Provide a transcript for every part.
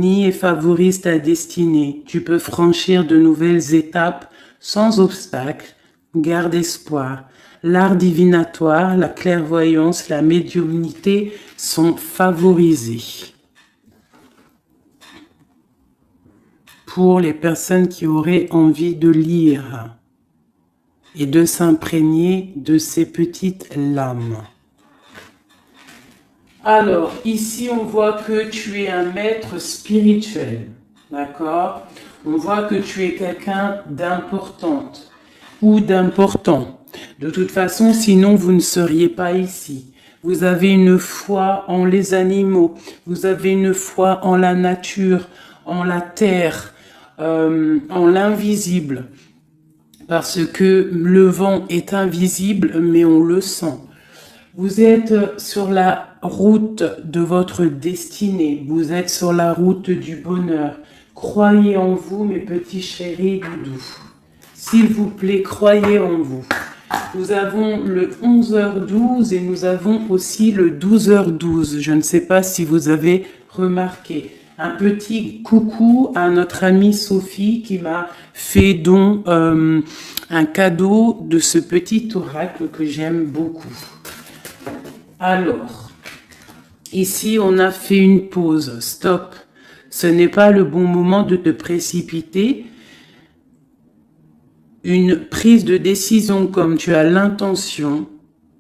et favorise ta destinée. Tu peux franchir de nouvelles étapes sans obstacle. Garde espoir. L'art divinatoire, la clairvoyance, la médiumnité sont favorisés. Pour les personnes qui auraient envie de lire et de s'imprégner de ces petites lames. Alors, ici, on voit que tu es un maître spirituel, d'accord? On voit que tu es quelqu'un d'importante ou d'important. De toute façon, sinon, vous ne seriez pas ici. Vous avez une foi en les animaux, vous avez une foi en la nature, en la terre, en l'invisible. Parce que le vent est invisible, mais on le sent. Vous êtes sur la route de votre destinée. Vous êtes sur la route du bonheur. Croyez en vous, mes petits chéris doudous. S'il vous plaît, croyez en vous. Nous avons le 11h12 et nous avons aussi le 12h12. Je ne sais pas si vous avez remarqué. Un petit coucou à notre amie Sophie qui m'a fait don un cadeau de ce petit oracle que j'aime beaucoup. Alors, ici on a fait une pause, stop. Ce n'est pas le bon moment de te précipiter. Une prise de décision comme tu as l'intention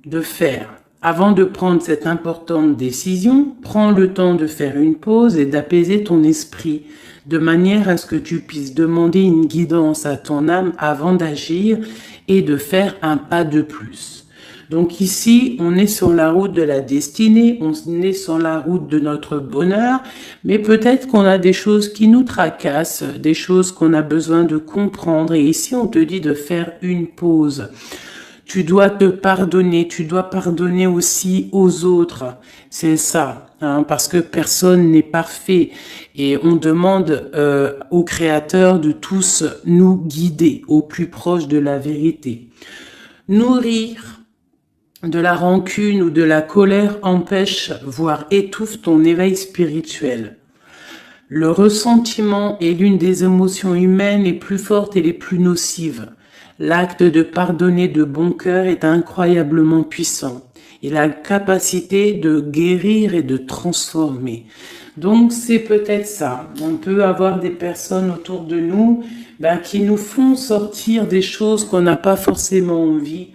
de faire. Avant de prendre cette importante décision, prends le temps de faire une pause et d'apaiser ton esprit, de manière à ce que tu puisses demander une guidance à ton âme avant d'agir et de faire un pas de plus. Donc ici, on est sur la route de la destinée, on est sur la route de notre bonheur, mais peut-être qu'on a des choses qui nous tracassent, des choses qu'on a besoin de comprendre. Et ici, on te dit de faire une pause. Tu dois te pardonner, tu dois pardonner aussi aux autres. C'est ça, hein, parce que personne n'est parfait. Et on demande au Créateur de tous nous guider au plus proche de la vérité. Nourrir de la rancune ou de la colère empêche, voire étouffe ton éveil spirituel. Le ressentiment est l'une des émotions humaines les plus fortes et les plus nocives. L'acte de pardonner de bon cœur est incroyablement puissant. Il a la capacité de guérir et de transformer. Donc c'est peut-être ça. On peut avoir des personnes autour de nous qui nous font sortir des choses qu'on n'a pas forcément envie.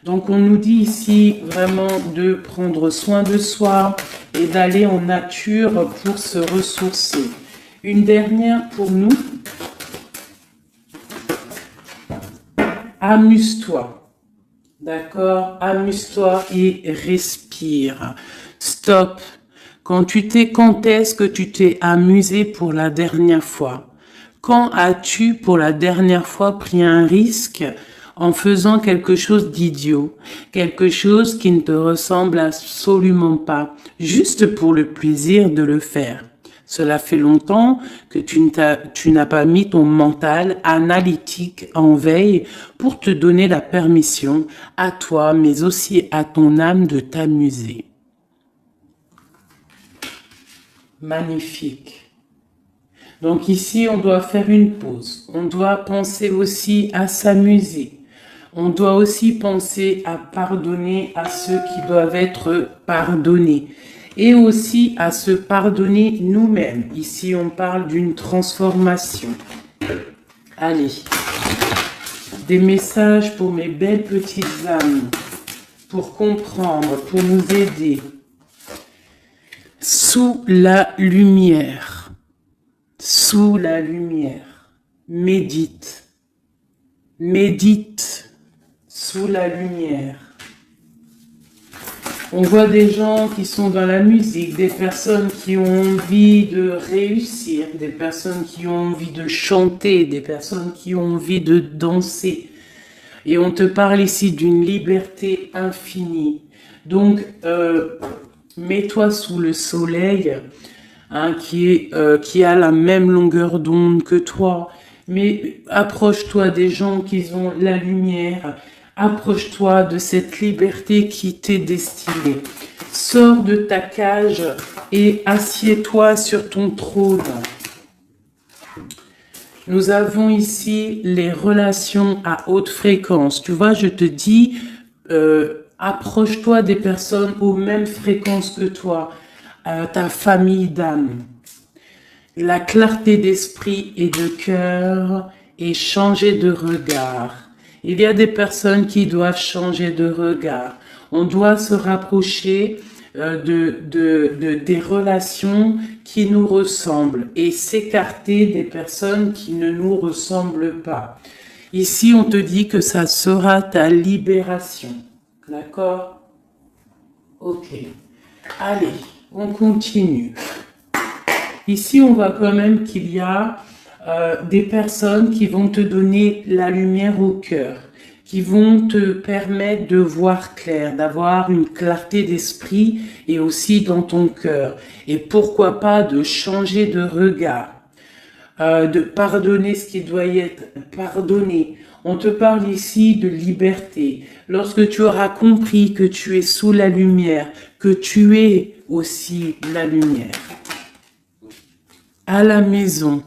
Donc on nous dit ici vraiment de prendre soin de soi et d'aller en nature pour se ressourcer. Une dernière pour nous. Amuse-toi. D'accord? Amuse-toi et respire. Stop. Quand est-ce que tu t'es amusé pour la dernière fois? Quand as-tu pour la dernière fois pris un risque en faisant quelque chose d'idiot, quelque chose qui ne te ressemble absolument pas, juste pour le plaisir de le faire? Cela fait longtemps que tu n'as pas mis ton mental analytique en veille pour te donner la permission à toi, mais aussi à ton âme de t'amuser. Magnifique. Donc ici, on doit faire une pause. On doit penser aussi à s'amuser. On doit aussi penser à pardonner à ceux qui doivent être pardonnés. Et aussi à se pardonner nous-mêmes. Ici, on parle d'une transformation. Allez, des messages pour mes belles petites âmes, pour comprendre, pour nous aider. Sous la lumière, médite, sous la lumière. On voit des gens qui sont dans la musique, des personnes qui ont envie de réussir, des personnes qui ont envie de chanter, des personnes qui ont envie de danser. Et on te parle ici d'une liberté infinie. Donc, mets-toi sous le soleil, hein, qui a la même longueur d'onde que toi. Mais approche-toi des gens qui ont la lumière. Approche-toi de cette liberté qui t'est destinée. Sors de ta cage et assieds-toi sur ton trône. Nous avons ici les relations à haute fréquence. Tu vois, je te dis, approche-toi des personnes aux mêmes fréquences que toi, ta famille d'âme. La clarté d'esprit et de cœur et changer de regard. Il y a des personnes qui doivent changer de regard. On doit se rapprocher des relations qui nous ressemblent et s'écarter des personnes qui ne nous ressemblent pas. Ici, on te dit que ça sera ta libération. D'accord? Ok. Allez, on continue. Ici, on voit quand même qu'il y a des personnes qui vont te donner la lumière au cœur, qui vont te permettre de voir clair, d'avoir une clarté d'esprit et aussi dans ton cœur. Et pourquoi pas de changer de regard, de pardonner ce qui doit être pardonné. On te parle ici de liberté. Lorsque tu auras compris que tu es sous la lumière, que tu es aussi la lumière. À la maison,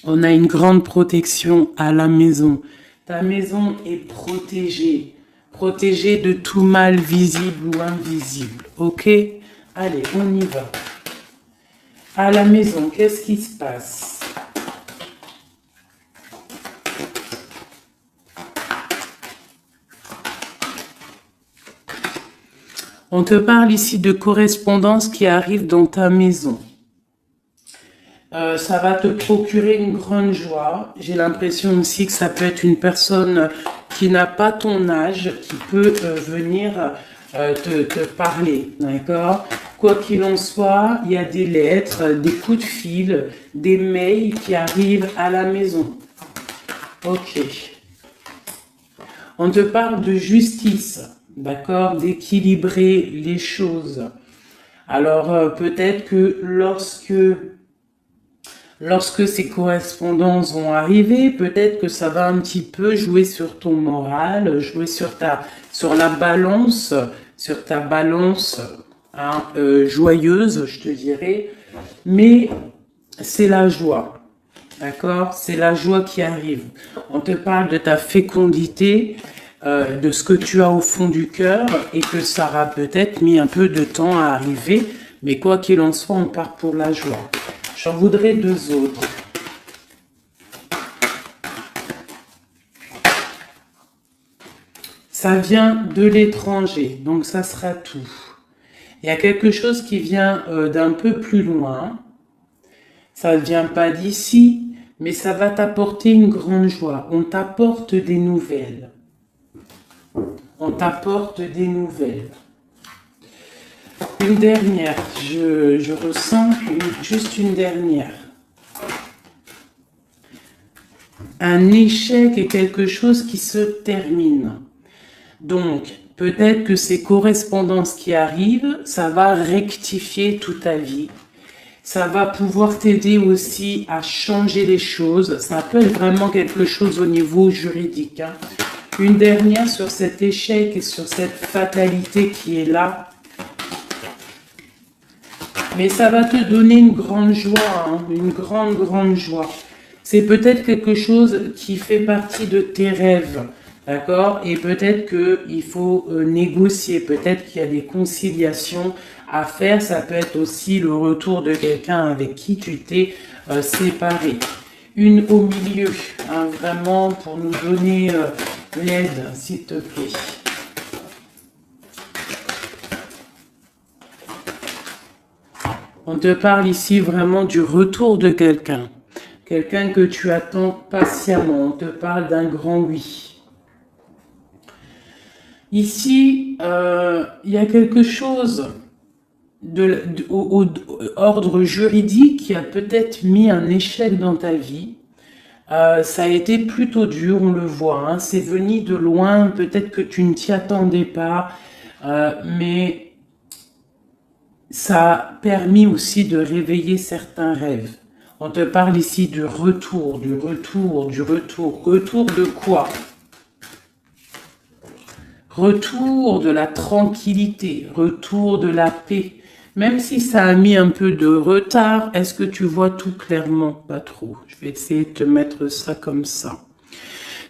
on a une grande protection à la maison. Ta maison est protégée, protégée de tout mal visible ou invisible. Ok? Allez, on y va. À la maison, qu'est-ce qui se passe? On te parle ici de correspondance qui arrive dans ta maison. Ça va te procurer une grande joie. J'ai l'impression aussi que ça peut être une personne qui n'a pas ton âge, qui peut venir te parler, d'accord? Quoi qu'il en soit, il y a des lettres, des coups de fil, des mails qui arrivent à la maison. Ok. On te parle de justice, d'accord? D'équilibrer les choses. Alors, peut-être que lorsque ces correspondances vont arriver, peut-être que ça va un petit peu jouer sur ton moral, jouer sur la balance, sur ta balance joyeuse, je te dirais. Mais c'est la joie, d'accord? C'est la joie qui arrive. On te parle de ta fécondité, de ce que tu as au fond du cœur et que ça aura peut-être mis un peu de temps à arriver. Mais quoi qu'il en soit, on part pour la joie. J'en voudrais deux autres. Ça vient de l'étranger, donc ça sera tout. Il y a quelque chose qui vient d'un peu plus loin. Ça ne vient pas d'ici, mais ça va t'apporter une grande joie. On t'apporte des nouvelles. On t'apporte des nouvelles. Une dernière, je ressens juste une dernière. Un échec est quelque chose qui se termine. Donc, peut-être que ces correspondances qui arrivent, ça va rectifier toute ta vie. Ça va pouvoir t'aider aussi à changer les choses. Ça peut être vraiment quelque chose au niveau juridique. Hein. Une dernière sur cet échec et sur cette fatalité qui est là. Mais ça va te donner une grande joie, hein, une grande joie. C'est peut-être quelque chose qui fait partie de tes rêves, d'accord? Et peut-être qu'il faut négocier, peut-être qu'il y a des conciliations à faire. Ça peut être aussi le retour de quelqu'un avec qui tu t'es séparé. Une au milieu, hein, vraiment pour nous donner l'aide, s'il te plaît. On te parle ici vraiment du retour de quelqu'un. Quelqu'un que tu attends patiemment. On te parle d'un grand oui. Ici, il y a quelque chose au ordre juridique qui a peut-être mis un échec dans ta vie. Ça a été plutôt dur, on le voit. Hein. C'est venu de loin. Peut-être que tu ne t'y attendais pas. Mais ça a permis aussi de réveiller certains rêves. On te parle ici du retour. Retour de quoi? Retour de la tranquillité, retour de la paix. Même si ça a mis un peu de retard, est-ce que tu vois tout clairement? Pas trop. Je vais essayer de te mettre ça comme ça.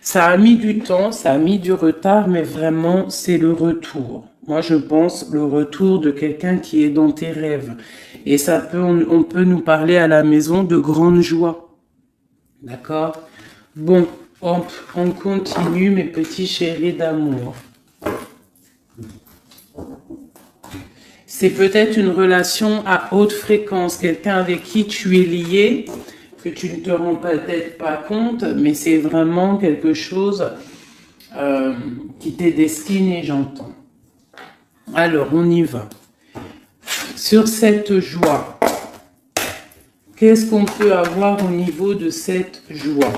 Ça a mis du temps, ça a mis du retard, mais vraiment, c'est le retour. Moi, je pense le retour de quelqu'un qui est dans tes rêves. Et ça peut, on peut nous parler à la maison de grande joie. D'accord? Bon, hop, on continue, mes petits chéris d'amour. C'est peut-être une relation à haute fréquence, quelqu'un avec qui tu es lié, que tu ne te rends peut-être pas compte, mais c'est vraiment quelque chose qui t'est destiné, j'entends. Alors, on y va. Sur cette joie, qu'est-ce qu'on peut avoir au niveau de cette joie?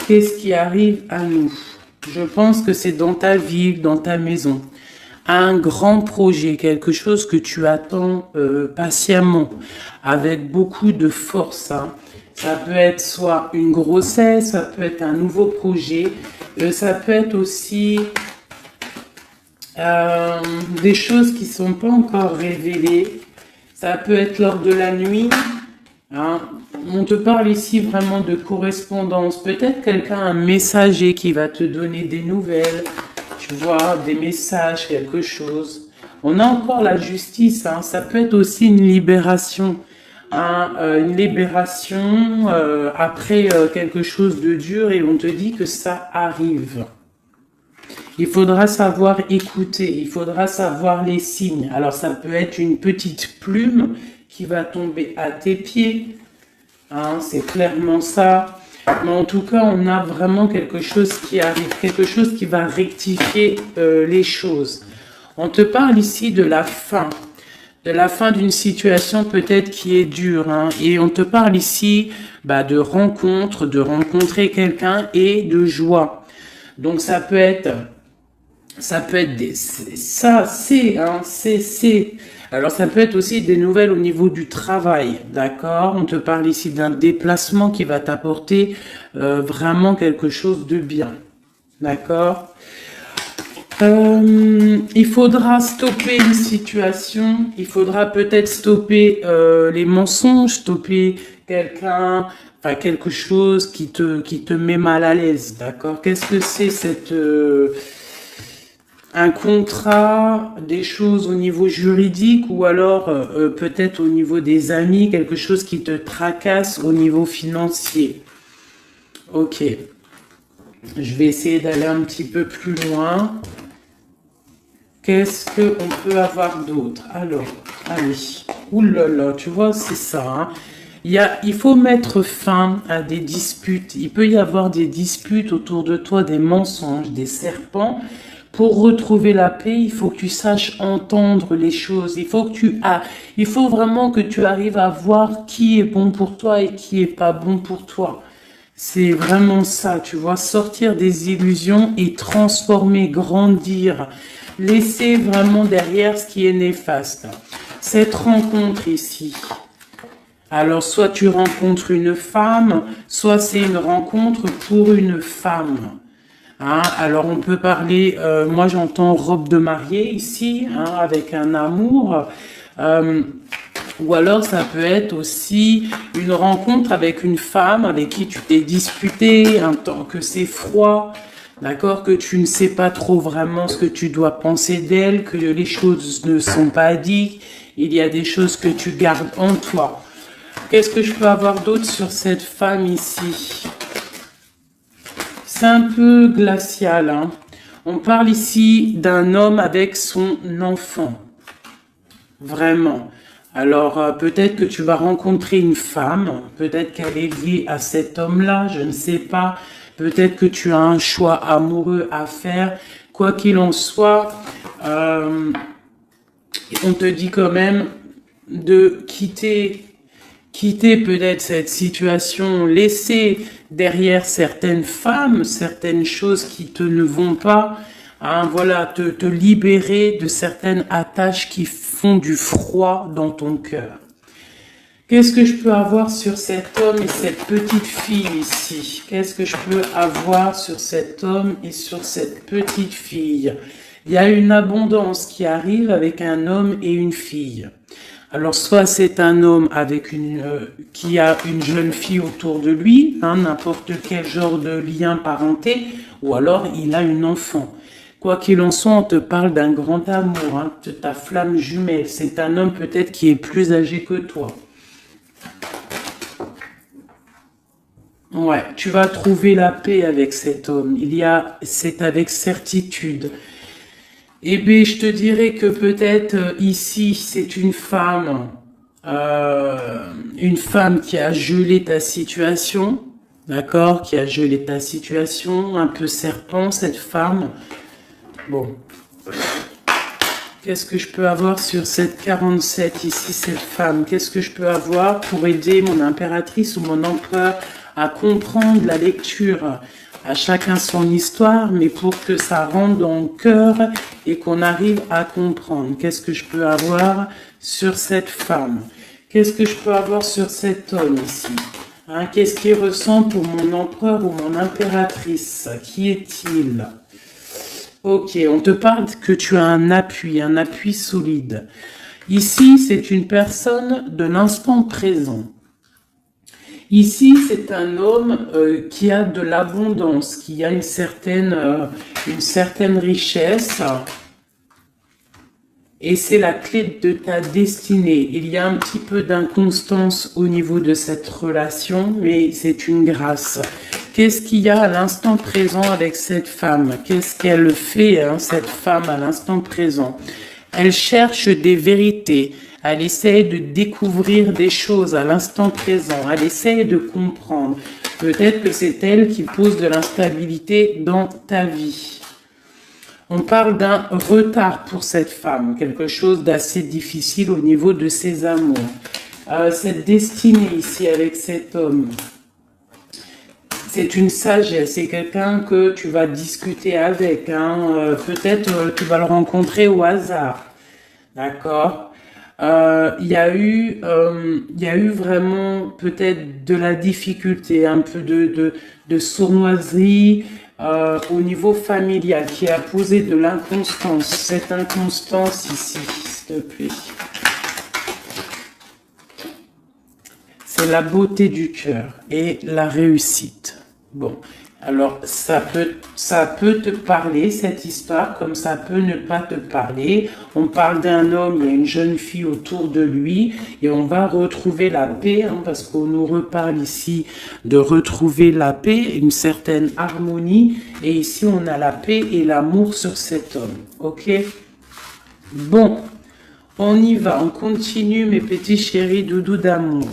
Qu'est-ce qui arrive à nous? Je pense que c'est dans ta ville, dans ta maison. Un grand projet, quelque chose que tu attends patiemment, avec beaucoup de force. Hein. Ça peut être soit une grossesse, ça peut être un nouveau projet, ça peut être aussi des choses qui ne sont pas encore révélées. Ça peut être lors de la nuit. Hein. On te parle ici vraiment de correspondance. Peut-être quelqu'un, un messager qui va te donner des nouvelles. Tu vois, des messages, quelque chose. On a encore la justice, hein. Ça peut être aussi une libération. Hein, une libération après quelque chose de dur et on te dit que ça arrive. Il faudra savoir écouter, il faudra savoir les signes. Alors ça peut être une petite plume qui va tomber à tes pieds. Hein, c'est clairement ça. Mais en tout cas, on a vraiment quelque chose qui arrive, quelque chose qui va rectifier les choses. On te parle ici de la fin d'une situation peut-être qui est dure. Hein, et on te parle ici de rencontre, de rencontrer quelqu'un et de joie. Donc ça peut être Alors ça peut être aussi des nouvelles au niveau du travail, d'accord? On te parle ici d'un déplacement qui va t'apporter vraiment quelque chose de bien, d'accord? Il faudra stopper une situation, il faudra peut-être stopper les mensonges, stopper quelqu'un, enfin quelque chose qui te met mal à l'aise, d'accord? Qu'est-ce que c'est un contrat, des choses au niveau juridique ou alors peut-être au niveau des amis, quelque chose qui te tracasse au niveau financier. Ok. Je vais essayer d'aller un petit peu plus loin. Qu'est-ce qu'on peut avoir d'autre? Alors, allez. Ouh là là, tu vois, c'est ça. Hein. Il faut mettre fin à des disputes. Il peut y avoir des disputes autour de toi, des mensonges, des serpents. Pour retrouver la paix, il faut que tu saches entendre les choses. Il faut vraiment que tu arrives à voir qui est bon pour toi et qui est pas bon pour toi. C'est vraiment ça, tu vois, sortir des illusions et transformer, grandir, laisser vraiment derrière ce qui est néfaste. Cette rencontre ici. Alors, soit tu rencontres une femme, soit c'est une rencontre pour une femme. Hein, alors on peut parler, moi j'entends robe de mariée ici, hein, avec un amour, ou alors ça peut être aussi une rencontre avec une femme avec qui tu t'es disputé, un temps que c'est froid, d'accord, que tu ne sais pas trop vraiment ce que tu dois penser d'elle, que les choses ne sont pas dites, il y a des choses que tu gardes en toi. Qu'est-ce que je peux avoir d'autre sur cette femme ici ? C'est un peu glacial. Hein. On parle ici d'un homme avec son enfant. Vraiment. Alors, peut-être que tu vas rencontrer une femme. Peut-être qu'elle est liée à cet homme-là. Je ne sais pas. Peut-être que tu as un choix amoureux à faire. Quoi qu'il en soit, on te dit quand même de quitter peut-être cette situation, laisser derrière certaines femmes, certaines choses qui ne vont pas, hein, voilà, te libérer de certaines attaches qui font du froid dans ton cœur. Qu'est-ce que je peux avoir sur cet homme et cette petite fille ici? Qu'est-ce que je peux avoir sur cet homme et sur cette petite fille? Il y a une abondance qui arrive avec un homme et une fille. Alors, soit c'est un homme avec qui a une jeune fille autour de lui, hein, n'importe quel genre de lien parenté, ou alors il a une enfant. Quoi qu'il en soit, on te parle d'un grand amour, hein, de ta flamme jumelle. C'est un homme peut-être qui est plus âgé que toi. Ouais, tu vas trouver la paix avec cet homme. C'est avec certitude. Eh bien, je te dirais que peut-être ici, c'est une femme qui a gelé ta situation, d'accord, qui a gelé ta situation, un peu serpent, cette femme. Bon, qu'est-ce que je peux avoir sur cette 47 ici, cette femme? Qu'est-ce que je peux avoir pour aider mon impératrice ou mon empereur à comprendre la lecture? À chacun son histoire, mais pour que ça rentre dans le cœur et qu'on arrive à comprendre. Qu'est-ce que je peux avoir sur cette femme? Qu'est-ce que je peux avoir sur cet homme ici? Hein, qu'est-ce qu'il ressent pour mon empereur ou mon impératrice? Qui est-il? Ok, on te parle que tu as un appui solide. Ici, c'est une personne de l'instant présent. Ici, c'est un homme qui a de l'abondance, qui a une certaine richesse. Et c'est la clé de ta destinée. Il y a un petit peu d'inconstance au niveau de cette relation, mais c'est une grâce. Qu'est-ce qu'il y a à l'instant présent avec cette femme? Qu'est-ce qu'elle fait, hein, cette femme, à l'instant présent? Elle cherche des vérités. Elle essaie de découvrir des choses à l'instant présent. Elle essaie de comprendre. Peut-être que c'est elle qui pose de l'instabilité dans ta vie. On parle d'un retard pour cette femme, quelque chose d'assez difficile au niveau de ses amours. Cette destinée ici avec cet homme, c'est une sagesse, c'est quelqu'un que tu vas discuter avec. Hein. Peut-être tu vas le rencontrer au hasard, d'accord? Il y a eu vraiment peut-être de la difficulté, un peu de sournoiserie au niveau familial qui a posé de l'inconstance. Cette inconstance ici, s'il te plaît. C'est la beauté du cœur et la réussite. Bon, alors ça peut te parler, cette histoire, comme ça peut ne pas te parler. On parle d'un homme, il y a une jeune fille autour de lui, et on va retrouver la paix, hein, parce qu'on nous reparle ici de retrouver la paix, une certaine harmonie, et ici on a la paix et l'amour sur cet homme, ok? Bon, on y va, on continue mes petits chéris doudous d'amour.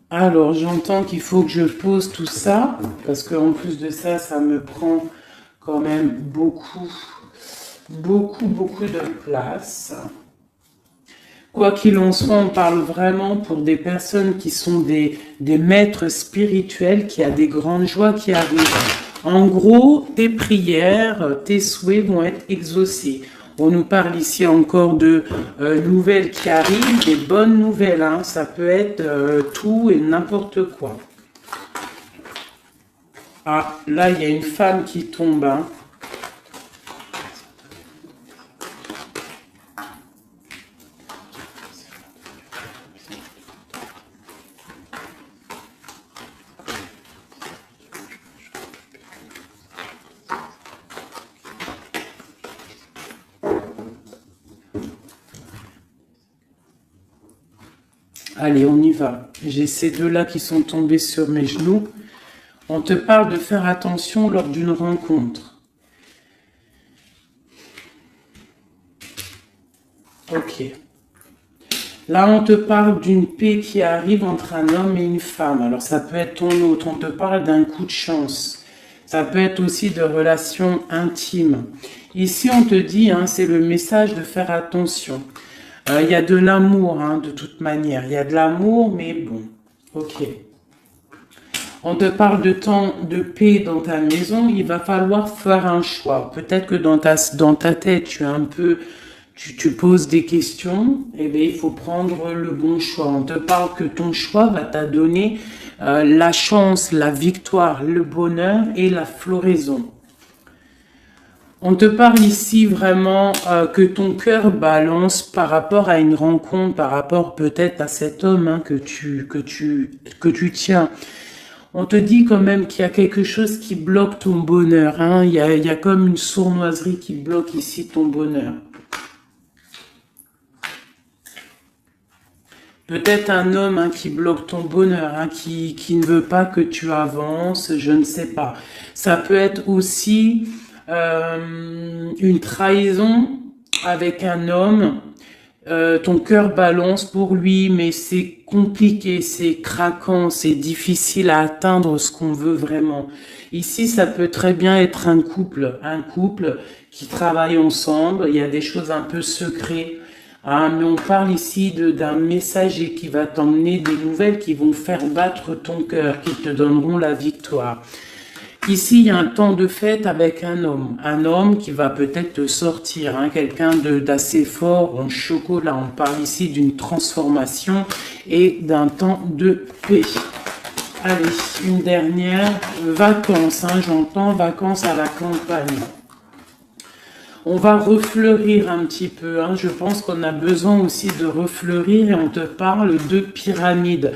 Alors, j'entends qu'il faut que je pose tout ça, parce qu'en plus de ça, ça me prend quand même beaucoup de place. Quoi qu'il en soit, on parle vraiment pour des personnes qui sont des maîtres spirituels, qui a des grandes joies qui arrivent. En gros, tes prières, tes souhaits vont être exaucés. On nous parle ici encore de nouvelles qui arrivent, des bonnes nouvelles, hein. Ça peut être tout et n'importe quoi. Ah, là, il y a une femme qui tombe, hein. Allez, on y va. J'ai ces deux-là qui sont tombés sur mes genoux. On te parle de faire attention lors d'une rencontre. Ok. Là, on te parle d'une paix qui arrive entre un homme et une femme. Alors, ça peut être ton autre. On te parle d'un coup de chance. Ça peut être aussi de relations intimes. Ici, on te dit, hein, c'est le message de faire attention. Il y a de l'amour, hein, de toute manière. Il y a de l'amour, mais bon, ok. On te parle de temps de paix dans ta maison. Il va falloir faire un choix. Peut-être que dans ta tête, tu poses des questions, eh bien, il faut prendre le bon choix. On te parle que ton choix va t'adonner la chance, la victoire, le bonheur et la floraison. On te parle ici vraiment que ton cœur balance par rapport à une rencontre, par rapport peut-être à cet homme hein, que tu tiens. On te dit quand même qu'il y a quelque chose qui bloque ton bonheur. Hein. Il y a comme une sournoiserie qui bloque ici ton bonheur. Peut-être un homme hein, qui bloque ton bonheur, hein, qui ne veut pas que tu avances, je ne sais pas. Ça peut être aussi une trahison avec un homme. Ton cœur balance pour lui, mais c'est compliqué, c'est craquant, c'est difficile à atteindre ce qu'on veut vraiment. Ici, ça peut très bien être un couple qui travaille ensemble. Il y a des choses un peu secrètes. Ah, mais on parle ici d'un messager qui va t'emmener des nouvelles qui vont faire battre ton cœur, qui te donneront la victoire. Ici, il y a un temps de fête avec un homme qui va peut-être te sortir, hein, quelqu'un d'assez fort en chocolat. On parle ici d'une transformation et d'un temps de paix. Allez, une dernière, vacances, hein, j'entends vacances à la campagne. On va refleurir un petit peu, hein. Je pense qu'on a besoin aussi de refleurir et on te parle de pyramide.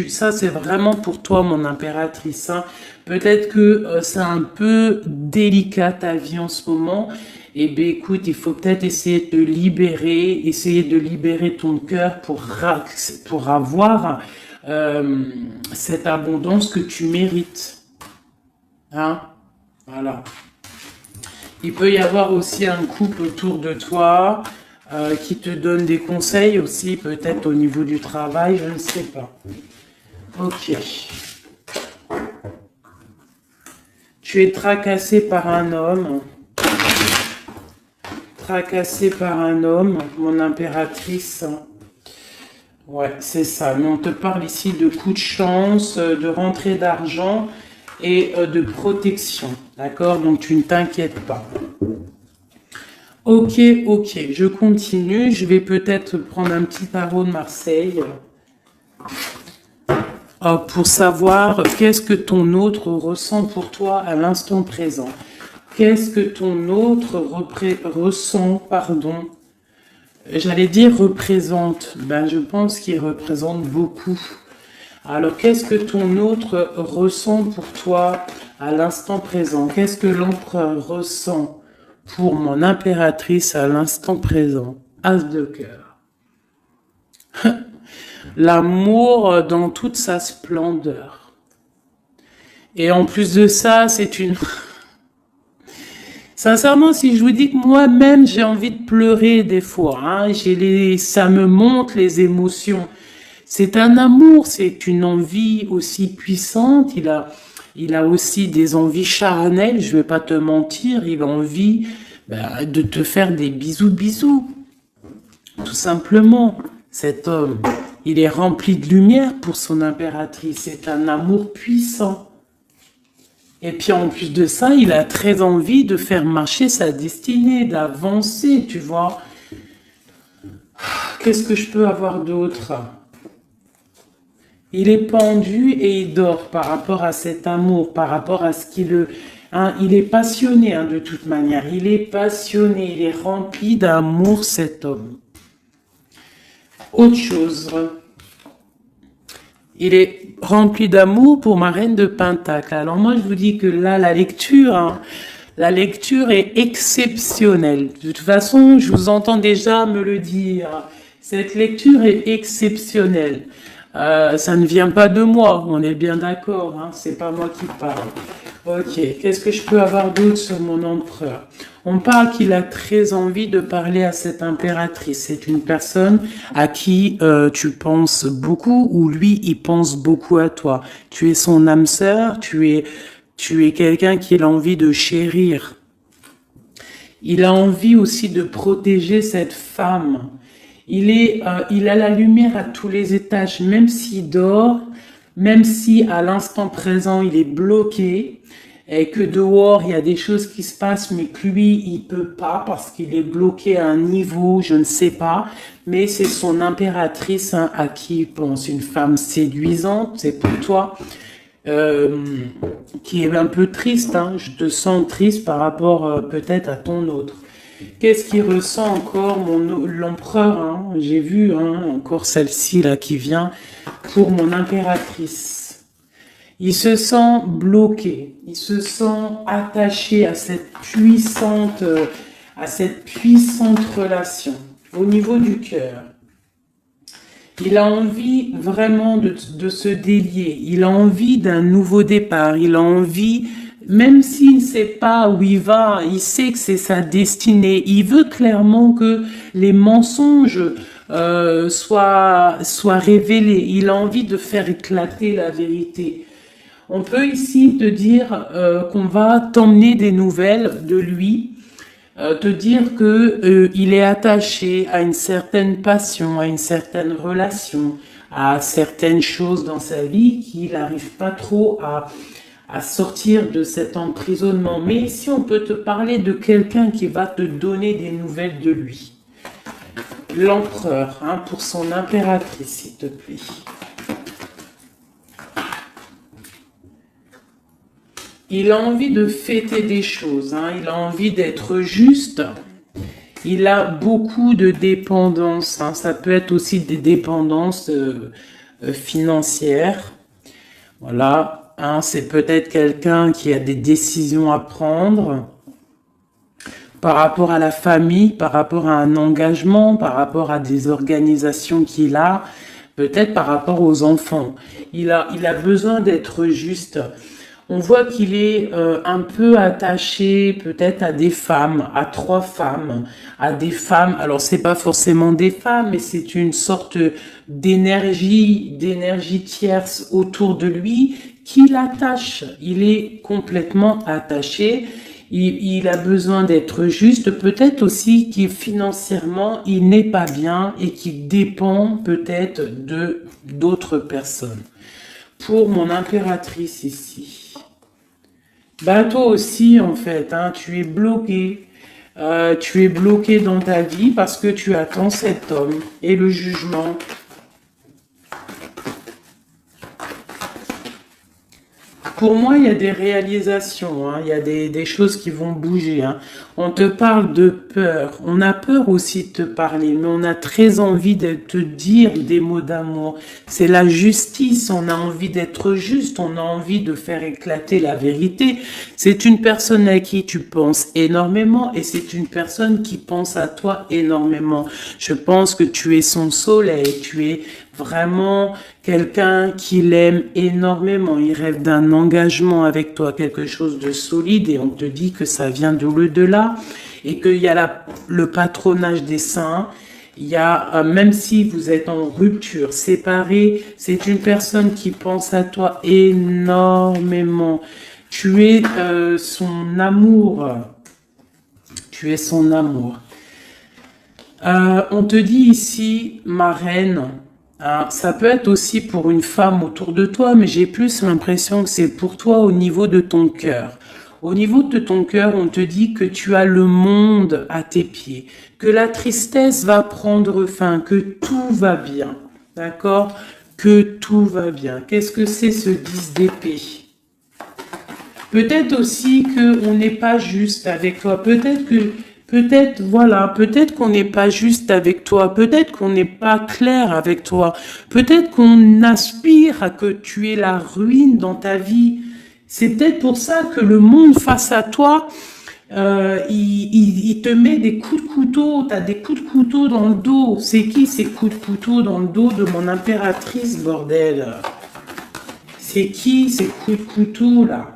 Ça c'est vraiment pour toi mon impératrice, hein. Peut-être que c'est un peu délicat ta vie en ce moment. Eh bien écoute, il faut peut-être essayer de libérer ton cœur pour avoir cette abondance que tu mérites. Hein? Voilà. Il peut y avoir aussi un couple autour de toi qui te donne des conseils aussi, peut-être au niveau du travail, je ne sais pas. Ok. Tu es tracassé par un homme. Tracassé par un homme, mon impératrice. Ouais, c'est ça. Mais on te parle ici de coups de chance, de rentrée d'argent et de protection, d'accord? Donc tu ne t'inquiètes pas. Ok, je continue. Je vais peut-être prendre un petit tarot de Marseille pour savoir qu'est-ce que ton autre ressent pour toi à l'instant présent. Qu'est-ce que ton autre ressent, pardon. J'allais dire représente. Ben, je pense qu'il représente beaucoup. Alors, qu'est-ce que ton autre ressent pour toi à l'instant présent? Qu'est-ce que l'empereur ressent pour mon impératrice à l'instant présent? As de cœur. L'amour dans toute sa splendeur. Et en plus de ça, c'est une... Sincèrement, si je vous dis que moi-même, j'ai envie de pleurer des fois, hein, ça me monte les émotions. C'est un amour, c'est une envie aussi puissante. Il a aussi des envies charnelles, je vais pas te mentir. Il a envie de te faire des bisous. Tout simplement, cet homme, il est rempli de lumière pour son impératrice. C'est un amour puissant. Et puis en plus de ça, il a très envie de faire marcher sa destinée, d'avancer, tu vois. Qu'est-ce que je peux avoir d'autre ? Il est pendu et il dort par rapport à cet amour, par rapport à ce qu'il... Hein, il est passionné de toute manière. Il est passionné, il est rempli d'amour, cet homme. Autre chose. Il est rempli d'amour pour ma reine de Pentacle. Alors moi, je vous dis que là, la lecture est exceptionnelle. De toute façon, je vous entends déjà me le dire. Cette lecture est exceptionnelle. Ça ne vient pas de moi, on est bien d'accord, hein, c'est pas moi qui parle. Ok, qu'est-ce que je peux avoir d'autre sur mon empereur? On parle qu'il a très envie de parler à cette impératrice. C'est une personne à qui tu penses beaucoup ou lui, il pense beaucoup à toi. Tu es son âme sœur, tu es quelqu'un qu'il a envie de chérir. Il a envie aussi de protéger cette femme. Il a la lumière à tous les étages, même s'il dort, même si à l'instant présent il est bloqué, et que dehors, il y a des choses qui se passent, mais que lui, il peut pas parce qu'il est bloqué à un niveau, je ne sais pas. Mais c'est son impératrice hein, à qui il pense. Une femme séduisante, c'est pour toi, qui est un peu triste. Hein. Je te sens triste par rapport peut-être à ton autre. Qu'est-ce qu'il ressent encore, l'empereur hein. J'ai vu hein, encore celle-ci là qui vient pour mon impératrice. Il se sent bloqué, il se sent attaché à cette puissante relation au niveau du cœur. Il a envie vraiment de se délier, il a envie d'un nouveau départ, il a envie, même s'il ne sait pas où il va, il sait que c'est sa destinée, il veut clairement que les mensonges soient révélés, il a envie de faire éclater la vérité. On peut ici te dire qu'on va t'emmener des nouvelles de lui, te dire que il est attaché à une certaine passion, à une certaine relation, à certaines choses dans sa vie qu'il n'arrive pas trop à sortir de cet emprisonnement. Mais ici, on peut te parler de quelqu'un qui va te donner des nouvelles de lui. L'empereur, hein, pour son impératrice, s'il te plaît. Il a envie de fêter des choses, hein, il a envie d'être juste. Il a beaucoup de dépendances, hein, ça peut être aussi des dépendances financières. Voilà, hein, c'est peut-être quelqu'un qui a des décisions à prendre par rapport à la famille, par rapport à un engagement, par rapport à des organisations qu'il a, peut-être par rapport aux enfants. Il a besoin d'être juste. On voit qu'il est un peu attaché peut-être à des femmes, à 3 femmes, à des femmes. Alors c'est pas forcément des femmes, mais c'est une sorte d'énergie tierce autour de lui qui l'attache. Il est complètement attaché. Il a besoin d'être juste. Peut-être aussi qu'il financièrement il n'est pas bien et qu'il dépend peut-être de d'autres personnes. Pour mon impératrice ici. Bah toi aussi en fait, hein, tu es bloqué dans ta vie parce que tu attends cet homme et le jugement. Pour moi, il y a des réalisations, hein, il y a des choses qui vont bouger. Hein. On te parle de peur, on a peur aussi de te parler, mais on a très envie de te dire des mots d'amour. C'est la justice, on a envie d'être juste, on a envie de faire éclater la vérité. C'est une personne à qui tu penses énormément et c'est une personne qui pense à toi énormément. Je pense que tu es son soleil, tu es vraiment quelqu'un qui l'aime énormément. Il rêve d'un engagement avec toi, quelque chose de solide et on te dit que ça vient de l'au-delà et qu'il y a le patronage des saints. Il y a, même si vous êtes en rupture, séparés, c'est une personne qui pense à toi énormément. Tu es son amour. Tu es son amour. On te dit ici, ma reine, ça peut être aussi pour une femme autour de toi, mais j'ai plus l'impression que c'est pour toi au niveau de ton cœur. Au niveau de ton cœur, on te dit que tu as le monde à tes pieds, que la tristesse va prendre fin, que tout va bien, d'accord? Que tout va bien. Qu'est-ce que c'est ce 10 d'épée? Peut-être aussi qu'on n'est pas juste avec toi, peut-être qu'on n'est pas juste avec toi, peut-être qu'on n'est pas clair avec toi, peut-être qu'on aspire à que tu aies la ruine dans ta vie. C'est peut-être pour ça que le monde face à toi, il te met des coups de couteau, tu as des coups de couteau dans le dos. C'est qui ces coups de couteau dans le dos de mon impératrice, bordel? C'est qui ces coups de couteau là?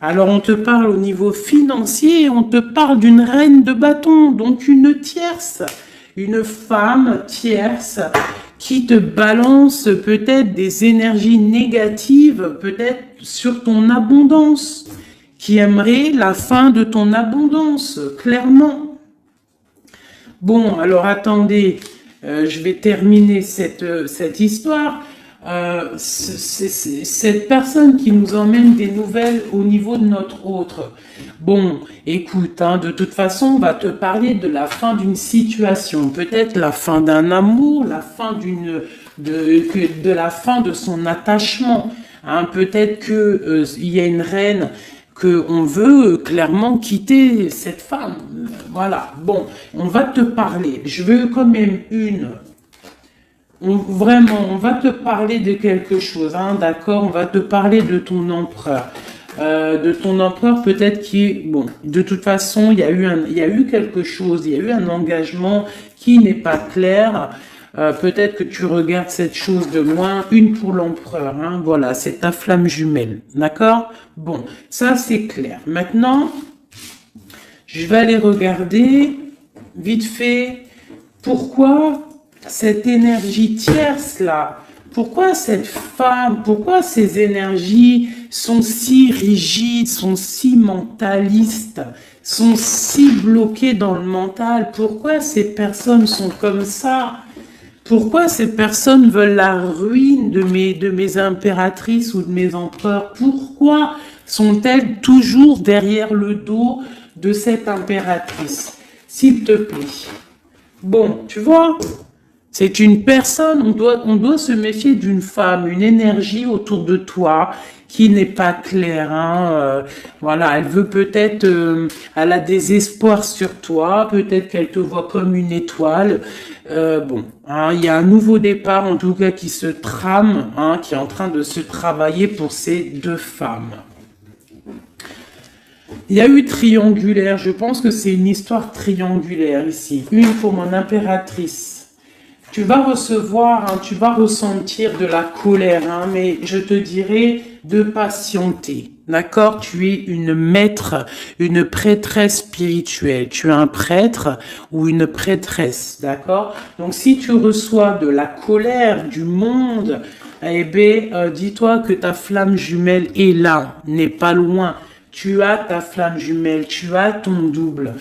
Alors on te parle au niveau financier, on te parle d'une reine de bâton, donc une tierce, une femme tierce qui te balance peut-être des énergies négatives, peut-être sur ton abondance, qui aimerait la fin de ton abondance, clairement. Bon, alors attendez, je vais terminer cette histoire. cette personne qui nous emmène des nouvelles au niveau de notre autre. Bon, écoute, hein, de toute façon, on va te parler de la fin d'une situation, peut-être la fin d'un amour, la fin de la fin de son attachement. Hein, peut-être que il y a une reine que on veut clairement quitter cette femme. Voilà. Bon, on va te parler. Je veux quand même vraiment, on va te parler de quelque chose, hein, d'accord? On va te parler de ton empereur. De ton empereur peut-être qui est... Bon, de toute façon, il y a eu quelque chose, il y a eu un engagement qui n'est pas clair. Peut-être que tu regardes cette chose de loin, une pour l'empereur, hein, voilà, c'est ta flamme jumelle, d'accord? Bon, ça c'est clair. Maintenant, je vais aller regarder, vite fait, pourquoi cette énergie tierce là, pourquoi cette femme, pourquoi ces énergies sont si rigides, sont si mentalistes, sont si bloquées dans le mental, pourquoi ces personnes sont comme ça? Pourquoi ces personnes veulent la ruine de mes impératrices ou de mes empereurs? Pourquoi sont-elles toujours derrière le dos de cette impératrice? S'il te plaît. Bon, tu vois, c'est une personne, on doit se méfier d'une femme, une énergie autour de toi qui n'est pas claire. Hein, voilà, elle veut peut-être, elle a des espoirs sur toi, peut-être qu'elle te voit comme une étoile. Bon, hein, il y a un nouveau départ, en tout cas, qui se trame, hein, qui est en train de se travailler pour ces deux femmes. Il y a eu triangulaire, je pense que c'est une histoire triangulaire ici. Une pour mon impératrice. Tu vas recevoir, hein, tu vas ressentir de la colère, hein, mais je te dirais de patienter. D'accord? Tu es une maître, une prêtresse spirituelle. Tu es un prêtre ou une prêtresse. D'accord? Donc, si tu reçois de la colère du monde, eh bien, dis-toi que ta flamme jumelle est là, n'est pas loin. Tu as ta flamme jumelle, tu as ton double.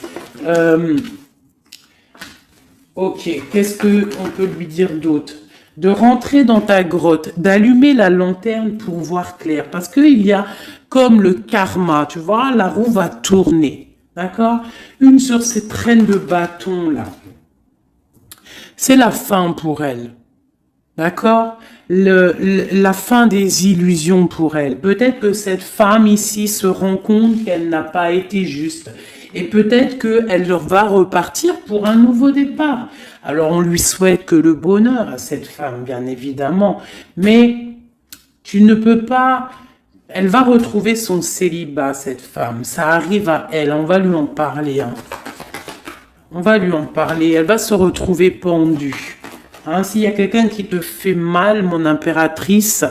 Ok, qu'est-ce qu'on peut lui dire d'autre? De rentrer dans ta grotte, d'allumer la lanterne pour voir clair. Parce qu'il y a comme le karma, tu vois, la roue va tourner. D'accord? Une sur ces traînes de bâton là. C'est la fin pour elle. D'accord? La fin des illusions pour elle. Peut-être que cette femme ici se rend compte qu'elle n'a pas été juste. Et peut-être qu'elle va repartir pour un nouveau départ. Alors on lui souhaite que le bonheur à cette femme, bien évidemment. Mais tu ne peux pas... Elle va retrouver son célibat, cette femme. Ça arrive à elle. On va lui en parler. Hein. On va lui en parler. Elle va se retrouver pendue. Hein, s'il y a quelqu'un qui te fait mal, mon impératrice,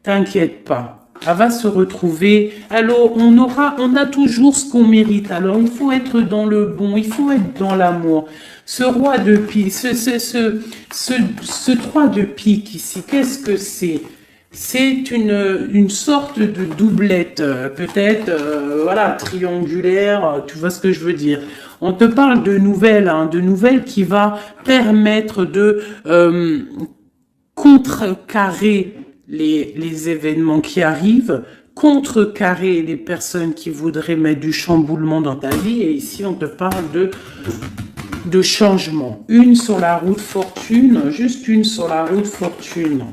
t'inquiète pas. Elle va se retrouver. Alors, on a toujours ce qu'on mérite. Alors, il faut être dans le bon, il faut être dans l'amour. Ce roi de pique, ce 3 de pique ici, qu'est-ce que c'est? C'est une sorte de doublette, peut-être, voilà, triangulaire, tu vois ce que je veux dire. On te parle de nouvelles, hein, de nouvelles qui va permettre de contrecarrer les événements qui arrivent, contrecarrer les personnes qui voudraient mettre du chamboulement dans ta vie. Et ici, on te parle de changement. Une sur la route fortune, juste une sur la route fortune.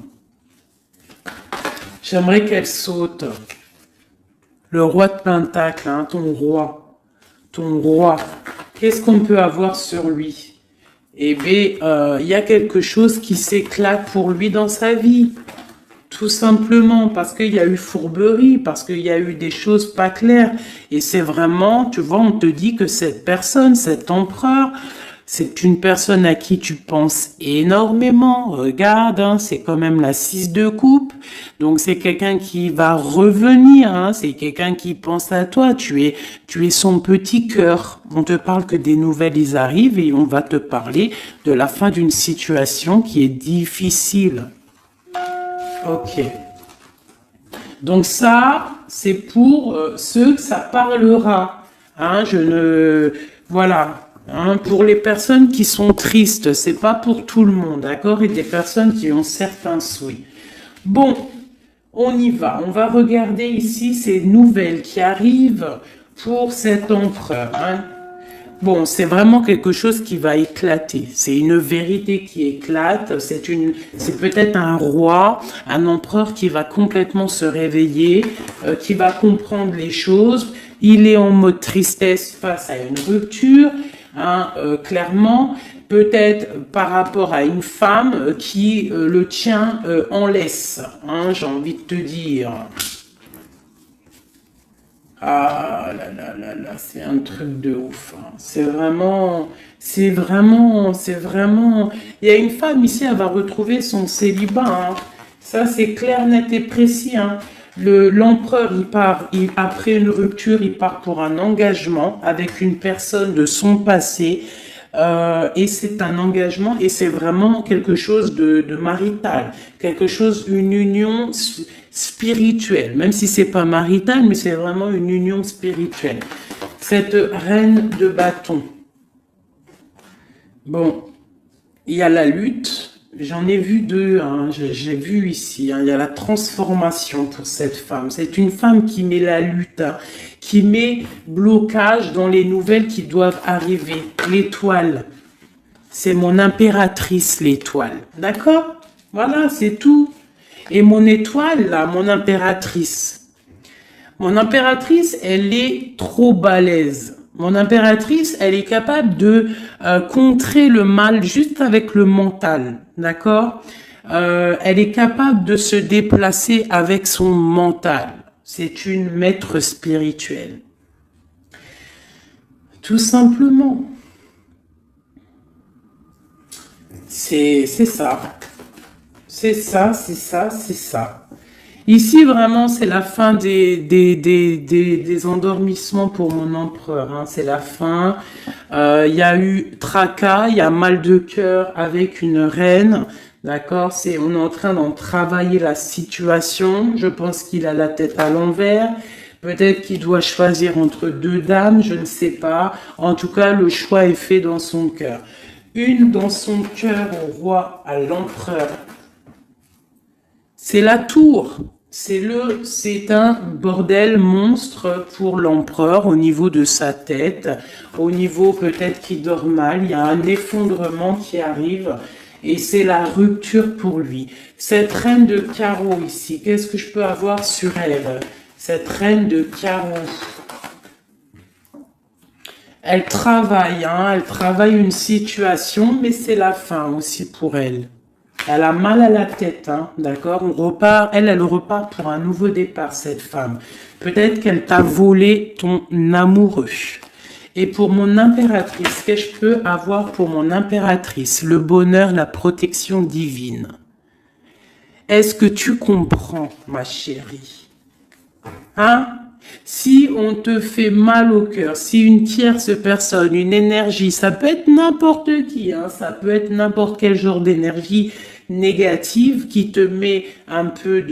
J'aimerais qu'elle saute. Le roi de Pentacle, hein, ton roi. Ton roi. Qu'est-ce qu'on peut avoir sur lui? Eh bien, il y a quelque chose qui s'éclate pour lui dans sa vie. Tout simplement parce qu'il y a eu fourberie, parce qu'il y a eu des choses pas claires. Et c'est vraiment, tu vois, on te dit que cette personne, cet empereur, c'est une personne à qui tu penses énormément. Regarde, hein, c'est quand même la 6 de coupe. Donc c'est quelqu'un qui va revenir, hein, c'est quelqu'un qui pense à toi. Tu es son petit cœur. On te parle que des nouvelles, ils arrivent et on va te parler de la fin d'une situation qui est difficile. Ok. Donc ça, c'est pour ceux que ça parlera. Hein, voilà. Hein, pour les personnes qui sont tristes, c'est pas pour tout le monde, d'accord? Et des personnes qui ont certains souhaits. Bon, on y va. On va regarder ici ces nouvelles qui arrivent pour cet empereur. Hein. Bon, c'est vraiment quelque chose qui va éclater. C'est une vérité qui éclate. C'est peut-être un roi, un empereur qui va complètement se réveiller, qui va comprendre les choses. Il est en mode tristesse face à une rupture, hein, clairement. Peut-être par rapport à une femme qui le tient en laisse, hein, j'ai envie de te dire. Ah là là là là, c'est un truc de ouf. Hein. C'est vraiment. Il y a une femme ici, elle va retrouver son célibat. Hein. Ça, c'est clair, net et précis. Hein. L'empereur, après une rupture, il part pour un engagement avec une personne de son passé. Et c'est un engagement et c'est vraiment quelque chose de marital, une union spirituelle, même si c'est pas marital, mais c'est vraiment une union spirituelle. Cette reine de bâton. Bon, il y a la lutte. J'en ai vu deux, hein, j'ai vu ici, hein, il y a la transformation pour cette femme. C'est une femme qui met la lutte, hein, qui met blocage dans les nouvelles qui doivent arriver. L'étoile, c'est mon impératrice, l'étoile. D'accord? Voilà, c'est tout. Et mon étoile, là, mon impératrice, elle est trop balèze. Mon impératrice, elle est capable de contrer le mal juste avec le mental, d'accord? Elle est capable de se déplacer avec son mental. C'est une maître spirituelle. Tout simplement. C'est ça. C'est ça, c'est ça, c'est ça. Ici, vraiment, c'est la fin des endormissements pour mon empereur. Hein. C'est la fin. Il y a eu tracas, il y a mal de cœur avec une reine. D'accord? On est en train d'en travailler la situation. Je pense qu'il a la tête à l'envers. Peut-être qu'il doit choisir entre deux dames, je ne sais pas. En tout cas, le choix est fait dans son cœur. Une dans son cœur au roi, à l'empereur. C'est la tour. C'est un bordel monstre pour l'empereur au niveau de sa tête, au niveau peut-être qu'il dort mal, il y a un effondrement qui arrive et c'est la rupture pour lui. Cette reine de carreau ici, qu'est-ce que je peux avoir sur elle? Cette reine de carreau, elle travaille, hein, elle travaille une situation, mais c'est la fin aussi pour elle. Elle a mal à la tête, hein, d'accord? Elle repart pour un nouveau départ, cette femme. Peut-être qu'elle t'a volé ton amoureux. Et pour mon impératrice, qu'est-ce que je peux avoir pour mon impératrice? Le bonheur, la protection divine. Est-ce que tu comprends, ma chérie? Hein? Si on te fait mal au cœur, si une tierce personne, une énergie, ça peut être n'importe qui, hein, ça peut être n'importe quel genre d'énergie négative qui te met un peu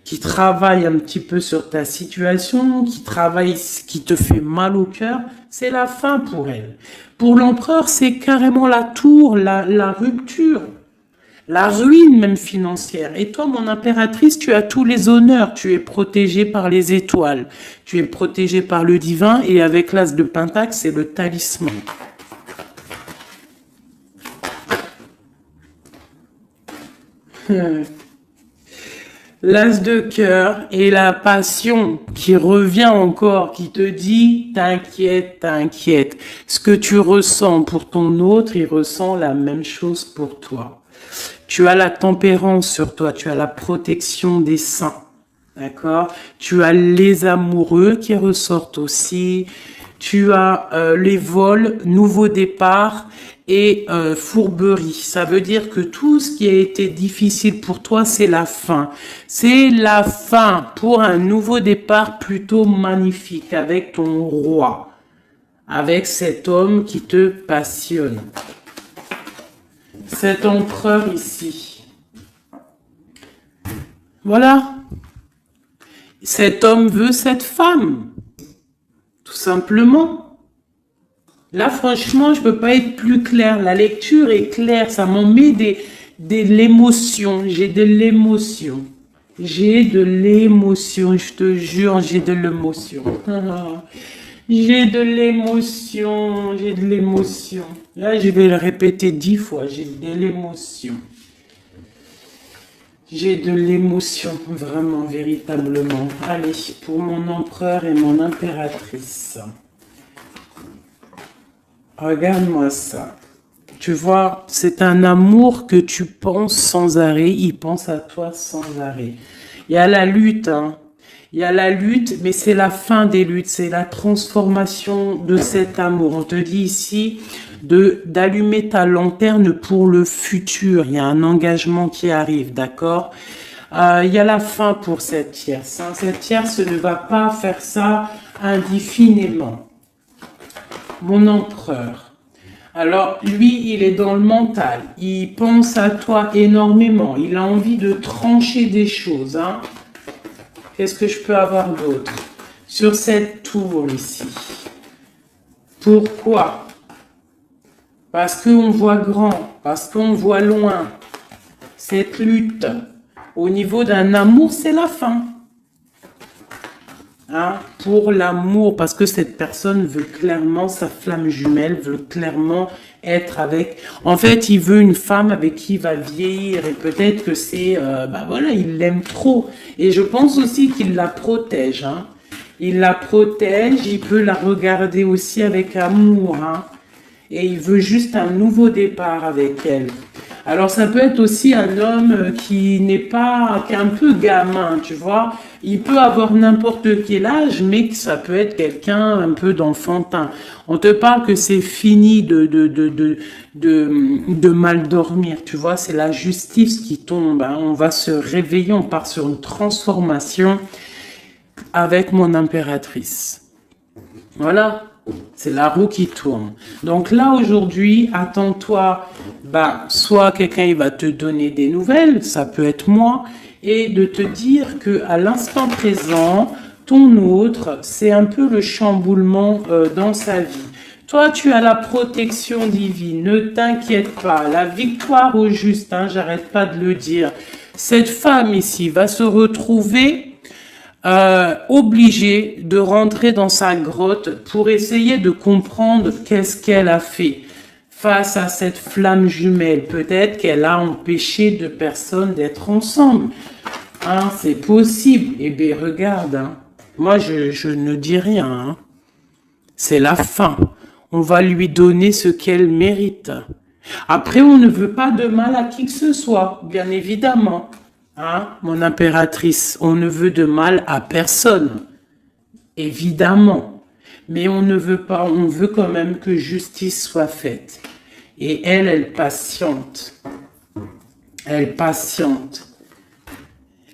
qui travaille un petit peu sur ta situation, qui te fait mal au cœur, c'est la fin pour elle. Pour l'empereur, c'est carrément la tour, la rupture. La ruine même financière. Et toi, mon impératrice, tu as tous les honneurs. Tu es protégée par les étoiles. Tu es protégée par le divin. Et avec l'as de Pentacle, c'est le talisman. L'as de cœur et la passion qui revient encore, qui te dit, t'inquiète, t'inquiète. Ce que tu ressens pour ton autre, il ressent la même chose pour toi. Tu as la tempérance sur toi, tu as la protection des saints, d'accord? Tu as les amoureux qui ressortent aussi, tu as les vols, nouveau départ et fourberie. Ça veut dire que tout ce qui a été difficile pour toi, c'est la fin. C'est la fin pour un nouveau départ plutôt magnifique avec ton roi, avec cet homme qui te passionne. Cet empereur ici. Voilà. Cet homme veut cette femme. Tout simplement. Là, franchement, je peux pas être plus clair. La lecture est claire. Ça m'en met de l'émotion. J'ai de l'émotion. J'ai de l'émotion, je te jure, j'ai de l'émotion. J'ai de l'émotion, j'ai de l'émotion. Là, je vais le répéter 10 fois, j'ai de l'émotion. J'ai de l'émotion, vraiment, véritablement. Allez, pour mon empereur et mon impératrice. Regarde-moi ça. Tu vois, c'est un amour que tu penses sans arrêt, il pense à toi sans arrêt. Il y a la lutte, hein. Il y a la lutte, mais c'est la fin des luttes, c'est la transformation de cet amour. On te dit ici d'allumer ta lanterne pour le futur. Il y a un engagement qui arrive, d'accord? Il y a la fin pour cette tierce. Hein. Cette tierce ne va pas faire ça indéfiniment. Mon empereur. Alors, lui, il est dans le mental. Il pense à toi énormément. Il a envie de trancher des choses. Hein. Qu'est-ce que je peux avoir d'autre? Sur cette tour ici. Pourquoi? Parce qu'on voit grand. Parce qu'on voit loin. Cette lutte, au niveau d'un amour, c'est la fin. Hein, pour l'amour, parce que cette personne veut clairement, sa flamme jumelle veut clairement être avec, en fait, il veut une femme avec qui il va vieillir, et peut-être que c'est, voilà, il l'aime trop, et je pense aussi qu'il la protège, hein. Il la protège, il peut la regarder aussi avec amour, hein, et il veut juste un nouveau départ avec elle. Alors ça peut être aussi un homme qui n'est pas, qui est un peu gamin, tu vois. Il peut avoir n'importe quel âge, mais que ça peut être quelqu'un un peu d'enfantin. On te parle que c'est fini de mal dormir, tu vois. C'est la justice qui tombe. Hein. On va se réveiller, on part sur une transformation avec mon impératrice. Voilà. C'est la roue qui tourne. Donc là, aujourd'hui, attends-toi, soit quelqu'un il va te donner des nouvelles, ça peut être moi, et de te dire que à l'instant présent, ton autre, c'est un peu le chamboulement dans sa vie. Toi, tu as la protection divine, ne t'inquiète pas, la victoire au juste, hein, j'arrête pas de le dire. Cette femme ici va se retrouver obligée de rentrer dans sa grotte pour essayer de comprendre qu'est-ce qu'elle a fait face à cette flamme jumelle. Peut-être qu'elle a empêché deux personnes d'être ensemble. Hein, c'est possible. Eh bien, regarde, hein. Moi, je ne dis rien. Hein. C'est la fin. On va lui donner ce qu'elle mérite. Après, on ne veut pas de mal à qui que ce soit, bien évidemment. Hein, mon impératrice, on ne veut de mal à personne, évidemment, mais on ne veut pas, on veut quand même que justice soit faite. Et elle patiente. Elle patiente.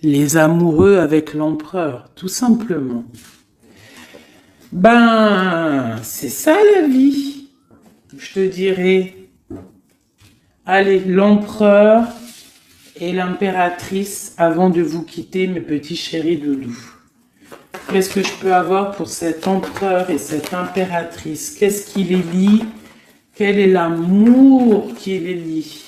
Les amoureux avec l'empereur, tout simplement. C'est ça la vie, je te dirais. Allez, l'empereur et l'impératrice, avant de vous quitter, mes petits chéris doudous. Qu'est-ce que je peux avoir pour cet empereur et cette impératrice? Qu'est-ce qui les lie? Quel est l'amour qui les lie?